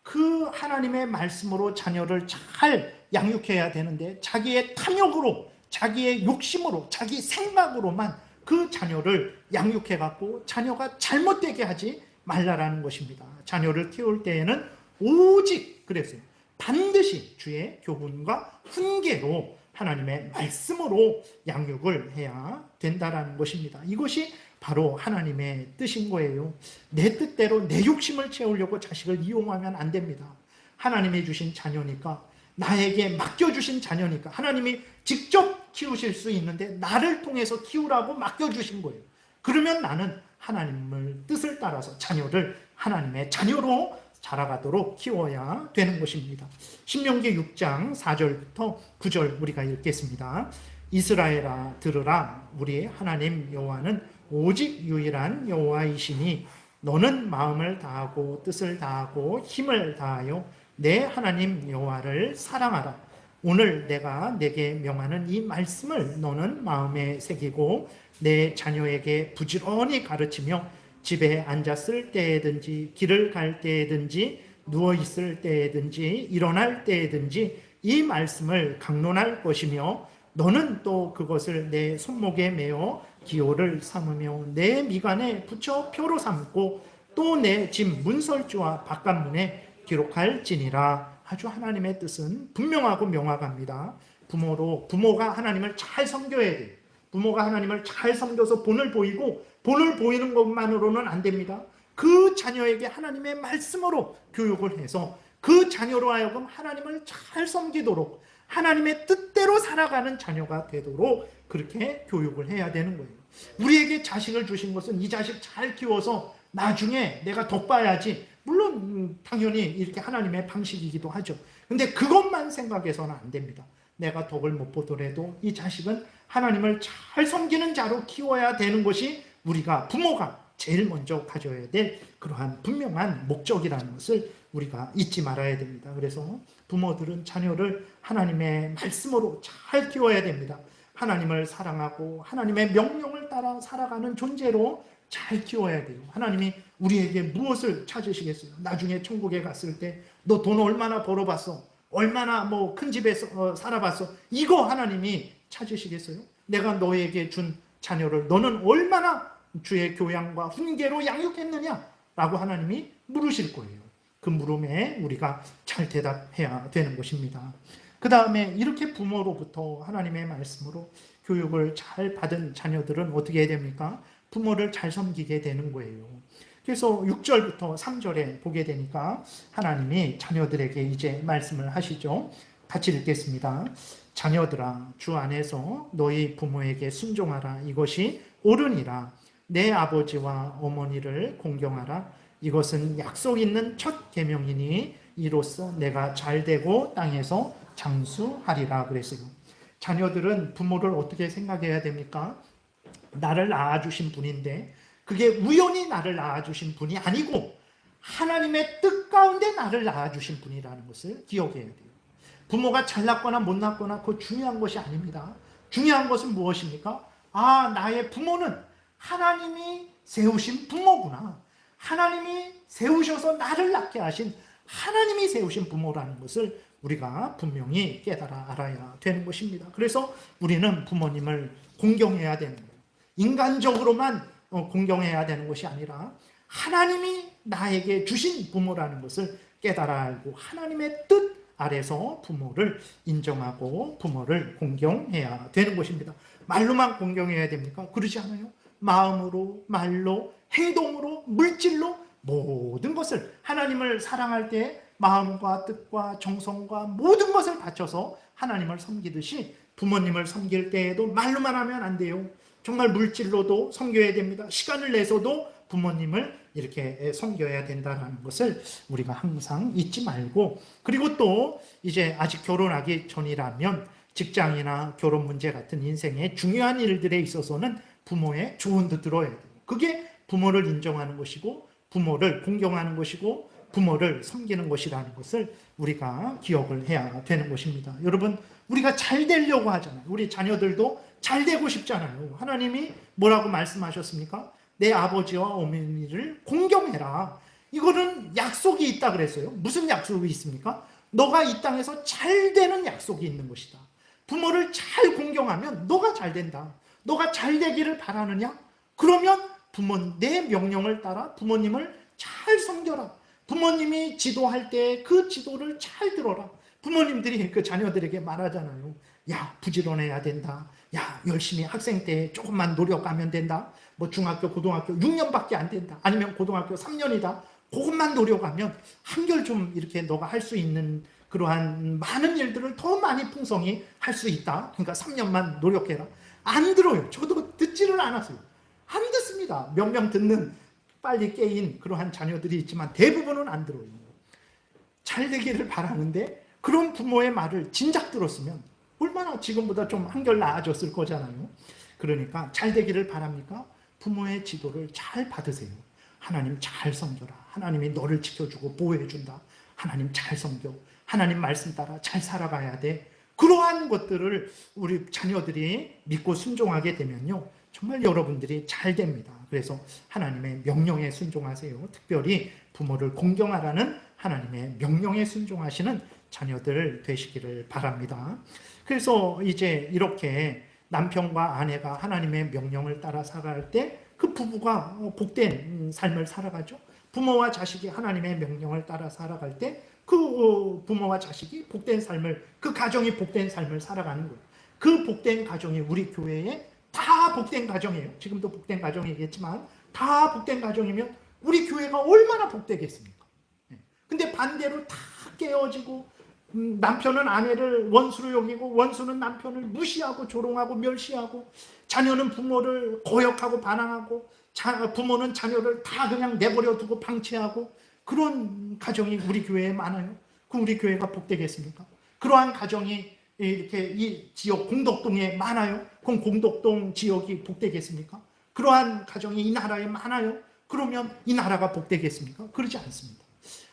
그 하나님의 말씀으로 자녀를 잘 양육해야 되는데 자기의 탐욕으로, 자기의 욕심으로, 자기 생각으로만 그 자녀를 양육해갖고 자녀가 잘못되게 하지 말라라는 것입니다. 자녀를 키울 때에는 오직, 그랬어요, 반드시 주의 교훈과 훈계로 하나님의 말씀으로 양육을 해야 된다라는 것입니다. 이것이 바로 하나님의 뜻인 거예요. 내 뜻대로 내 욕심을 채우려고 자식을 이용하면 안 됩니다. 하나님이 주신 자녀니까, 나에게 맡겨주신 자녀니까 하나님이 직접 키우실 수 있는데 나를 통해서 키우라고 맡겨주신 거예요. 그러면 나는 하나님의 뜻을 따라서 자녀를 하나님의 자녀로 자라가도록 키워야 되는 것입니다. 신명기 6장 4절부터 9절 우리가 읽겠습니다. 이스라엘아 들으라, 우리 하나님 여호와는 오직 유일한 여호와이시니 너는 마음을 다하고 뜻을 다하고 힘을 다하여 내 하나님 여호와를 사랑하라. 오늘 내가 내게 명하는 이 말씀을 너는 마음에 새기고 내 자녀에게 부지런히 가르치며 집에 앉았을 때에든지 길을 갈 때에든지 누워있을 때에든지 일어날 때에든지 이 말씀을 강론할 것이며 너는 또 그것을 내 손목에 메어 기호를 삼으며 내 미간에 붙여 표로 삼고 또 내 집 문설주와 바깥문에 기록할지니라. 아주 하나님의 뜻은 분명하고 명확합니다. 부모가 하나님을 잘 섬겨야 돼요. 부모가 하나님을 잘 섬겨서 본을 보이고, 본을 보이는 것만으로는 안 됩니다. 그 자녀에게 하나님의 말씀으로 교육을 해서 그 자녀로 하여금 하나님을 잘 섬기도록, 하나님의 뜻대로 살아가는 자녀가 되도록 그렇게 교육을 해야 되는 거예요. 우리에게 자식을 주신 것은 이 자식 잘 키워서 나중에 내가 덕봐야지, 물론 당연히 이렇게 하나님의 방식이기도 하죠. 근데 그것만 생각해서는 안 됩니다. 내가 덕을 못 보더라도 이 자식은 하나님을 잘 섬기는 자로 키워야 되는 것이 우리가 부모가 제일 먼저 가져야 될 그러한 분명한 목적이라는 것을 우리가 잊지 말아야 됩니다. 그래서 부모들은 자녀를 하나님의 말씀으로 잘 키워야 됩니다. 하나님을 사랑하고 하나님의 명령을 따라 살아가는 존재로 잘 키워야 돼요. 하나님이 우리에게 무엇을 찾으시겠어요? 나중에 천국에 갔을 때 너 돈 얼마나 벌어봤어? 얼마나 큰 집에서 살아봤어? 이거 하나님이 찾으시겠어요? 내가 너에게 준 자녀를 너는 얼마나 주의 교양과 훈계로 양육했느냐? 라고 하나님이 물으실 거예요. 그 물음에 우리가 잘 대답해야 되는 것입니다. 그 다음에 이렇게 부모로부터 하나님의 말씀으로 교육을 잘 받은 자녀들은 어떻게 해야 됩니까? 부모를 잘 섬기게 되는 거예요. 그래서 6절부터 3절에 보게 되니까 하나님이 자녀들에게 이제 말씀을 하시죠. 같이 읽겠습니다. 자녀들아, 주 안에서 너희 부모에게 순종하라. 이것이 옳으니라. 내 아버지와 어머니를 공경하라. 이것은 약속 있는 첫 계명이니 이로써 내가 잘되고 땅에서 장수하리라 그랬어요. 자녀들은 부모를 어떻게 생각해야 됩니까? 나를 낳아주신 분인데 그게 우연히 나를 낳아주신 분이 아니고 하나님의 뜻 가운데 나를 낳아주신 분이라는 것을 기억해야 돼요. 부모가 잘났거나 못났거나 그거 중요한 것이 아닙니다. 중요한 것은 무엇입니까? 나의 부모는 하나님이 세우신 부모구나. 하나님이 세우셔서 나를 낳게 하신 하나님이 세우신 부모라는 것을 우리가 분명히 깨달아 알아야 되는 것입니다. 그래서 우리는 부모님을 공경해야 되는 거예요. 인간적으로만 공경해야 되는 것이 아니라 하나님이 나에게 주신 부모라는 것을 깨달아 알고 하나님의 뜻 아래서 부모를 인정하고 부모를 공경해야 되는 것입니다. 말로만 공경해야 됩니까? 그러지 않아요. 마음으로, 말로, 행동으로, 물질로 모든 것을 하나님을 사랑할 때 마음과 뜻과 정성과 모든 것을 바쳐서 하나님을 섬기듯이 부모님을 섬길 때에도 말로만 하면 안 돼요. 정말 물질로도 섬겨야 됩니다. 시간을 내서도 부모님을 이렇게 섬겨야 된다는 것을 우리가 항상 잊지 말고, 그리고 또 이제 아직 결혼하기 전이라면 직장이나 결혼 문제 같은 인생의 중요한 일들에 있어서는 부모의 조언도 들어야 돼요. 그게 부모를 인정하는 것이고 부모를 공경하는 것이고 부모를 섬기는 것이라는 것을 우리가 기억을 해야 되는 것입니다. 여러분, 우리가 잘 되려고 하잖아요. 우리 자녀들도 잘 되고 싶잖아요. 하나님이 뭐라고 말씀하셨습니까? 내 아버지와 어머니를 공경해라. 이거는 약속이 있다 그랬어요. 무슨 약속이 있습니까? 너가 이 땅에서 잘 되는 약속이 있는 것이다. 부모를 잘 공경하면 너가 잘 된다. 너가 잘 되기를 바라느냐? 그러면 내 명령을 따라 부모님을 잘 섬겨라. 부모님이 지도할 때 그 지도를 잘 들어라. 부모님들이 그 자녀들에게 말하잖아요. 야, 부지런해야 된다. 야, 열심히 학생 때 조금만 노력하면 된다. 뭐 중학교, 고등학교 6년밖에 안 된다. 아니면 고등학교 3년이다. 그것만 노력하면 한결 좀 이렇게 너가 할 수 있는 그러한 많은 일들을 더 많이 풍성히 할 수 있다. 그러니까 3년만 노력해라. 안 들어요. 저도 듣지를 않았어요. 안 듣습니다. 몇 명 듣는 빨리 깨인 그러한 자녀들이 있지만 대부분은 안 들어요. 잘 되기를 바라는데 그런 부모의 말을 진작 들었으면 얼마나 지금보다 좀 한결 나아졌을 거잖아요. 그러니까 잘 되기를 바랍니까? 부모의 지도를 잘 받으세요. 하나님 잘 섬겨라. 하나님이 너를 지켜주고 보호해준다. 하나님 잘 섬겨. 하나님 말씀 따라 잘 살아가야 돼. 그러한 것들을 우리 자녀들이 믿고 순종하게 되면요, 정말 여러분들이 잘 됩니다. 그래서 하나님의 명령에 순종하세요. 특별히 부모를 공경하라는 하나님의 명령에 순종하시는 자녀들 되시기를 바랍니다. 그래서 이제 이렇게 남편과 아내가 하나님의 명령을 따라 살아갈 때 그 부부가 복된 삶을 살아가죠. 부모와 자식이 하나님의 명령을 따라 살아갈 때 그 부모와 자식이 복된 삶을, 그 가정이 복된 삶을 살아가는 거예요. 그 복된 가정이 우리 교회에 다 복된 가정이에요. 지금도 복된 가정이겠지만 다 복된 가정이면 우리 교회가 얼마나 복되겠습니까? 근데 반대로 다 깨어지고 남편은 아내를 원수로 여기고 원수는 남편을 무시하고 조롱하고 멸시하고 자녀는 부모를 거역하고 반항하고 부모는 자녀를 다 그냥 내버려 두고 방치하고 그런 가정이 우리 교회에 많아요. 그럼 우리 교회가 복되겠습니까? 그러한 가정이 이렇게 이 지역 공덕동에 많아요. 그럼 공덕동 지역이 복되겠습니까? 그러한 가정이 이 나라에 많아요. 그러면 이 나라가 복되겠습니까? 그러지 않습니다.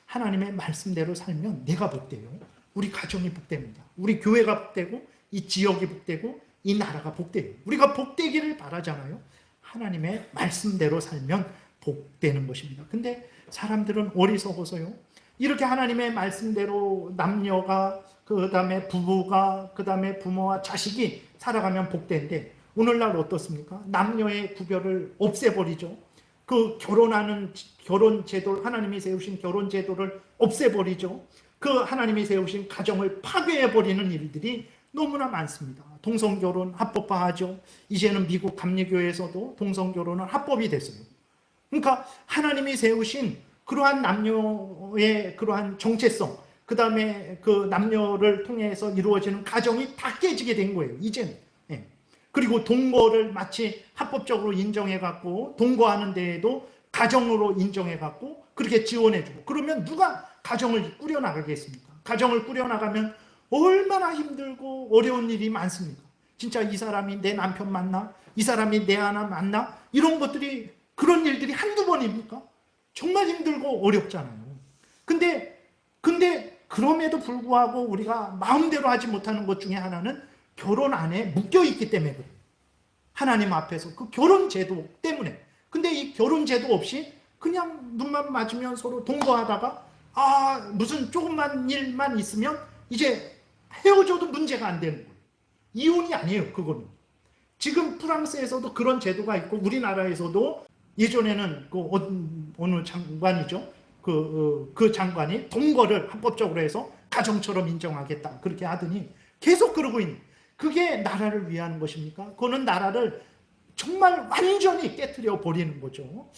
하나님의 말씀대로 살면 내가 복돼요. 우리 가정이 복됩니다. 우리 교회가 복되고 이 지역이 복되고 이 나라가 복돼요. 우리가 복되기를 바라잖아요. 하나님의 말씀대로 살면 복되는 것입니다. 근데 사람들은 어리석어서요, 이렇게 하나님의 말씀대로 남녀가, 그 다음에 부부가, 그 다음에 부모와 자식이 살아가면 복된데 오늘날 어떻습니까? 남녀의 구별을 없애버리죠. 그 결혼하는 결혼 제도, 하나님이 세우신 결혼 제도를 없애버리죠. 그 하나님이 세우신 가정을 파괴해버리는 일들이 너무나 많습니다. 동성결혼 합법화하죠. 이제는 미국 감리교회에서도 동성결혼은 합법이 됐어요. 그러니까 하나님이 세우신 그러한 남녀의 그러한 정체성, 그 다음에 그 남녀를 통해서 이루어지는 가정이 다 깨지게 된 거예요, 이제는. 예. 그리고 동거를 마치 합법적으로 인정해갖고 동거하는 데에도 가정으로 인정해갖고 그렇게 지원해주고, 그러면 누가 가정을 꾸려나가겠습니까? 가정을 꾸려나가면 얼마나 힘들고 어려운 일이 많습니까? 진짜 이 사람이 내 남편 맞나? 이 사람이 내 아내 맞나? 이런 것들이, 그런 일들이 한두 번입니까? 정말 힘들고 어렵잖아요. 근데 그럼에도 불구하고 우리가 마음대로 하지 못하는 것 중에 하나는 결혼 안에 묶여있기 때문에 그래요. 하나님 앞에서 그 결혼 제도 때문에. 근데 이 결혼 제도 없이 그냥 눈만 맞으면 서로 동거하다가 무슨 조금만 일만 있으면 이제 헤어져도 문제가 안 되는 거예요. 이혼이 아니에요, 그거는. 지금 프랑스에서도 그런 제도가 있고, 우리나라에서도 예전에는 그 어느 장관이죠. 그 장관이 동거를 합법적으로 해서 가정처럼 인정하겠다. 그렇게 하더니 계속 그러고 있는. 그게 나라를 위하는 것입니까? 그거는 나라를 정말 완전히 깨트려 버리는 거죠.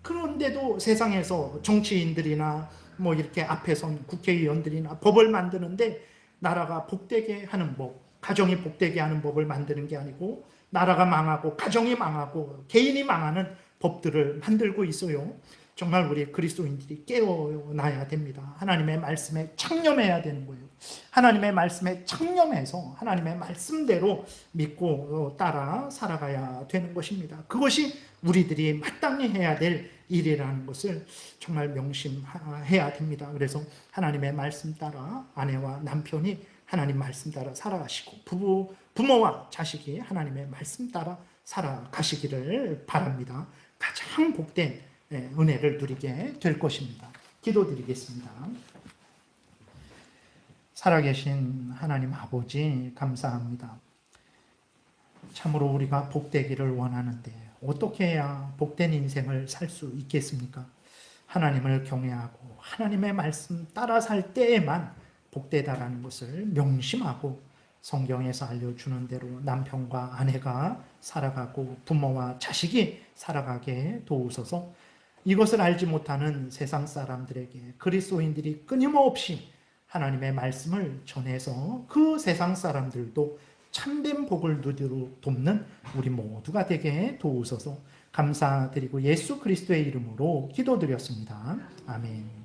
그런데도 세상에서 정치인들이나 뭐 이렇게 앞에 선 국회의원들이나 법을 만드는데 나라가 복되게 하는 법, 가정이 복되게 하는 법을 만드는 게 아니고 나라가 망하고 가정이 망하고 개인이 망하는 법들을 만들고 있어요. 정말 우리 그리스도인들이 깨어나야 됩니다. 하나님의 말씀에 창념해야 되는 거예요. 하나님의 말씀에 창념해서 하나님의 말씀대로 믿고 따라 살아가야 되는 것입니다. 그것이 우리들이 마땅히 해야 될 일이라는 것을 정말 명심해야 됩니다. 그래서 하나님의 말씀 따라 아내와 남편이 하나님 말씀 따라 살아가시고 부모와 자식이 하나님의 말씀 따라 살아가시기를 바랍니다. 가장 복된 은혜를 누리게 될 것입니다. 기도드리겠습니다. 살아계신 하나님 아버지 감사합니다. 참으로 우리가 복되기를 원하는데 어떻게 해야 복된 인생을 살 수 있겠습니까? 하나님을 경외하고 하나님의 말씀 따라 살 때에만 복되다라는 것을 명심하고 성경에서 알려주는 대로 남편과 아내가 살아가고 부모와 자식이 살아가게 도우소서. 이것을 알지 못하는 세상 사람들에게 그리스도인들이 끊임없이 하나님의 말씀을 전해서 그 세상 사람들도 참된 복을 누리도록 돕는 우리 모두가 되게 도우소서. 감사드리고 예수 그리스도의 이름으로 기도드렸습니다. 아멘.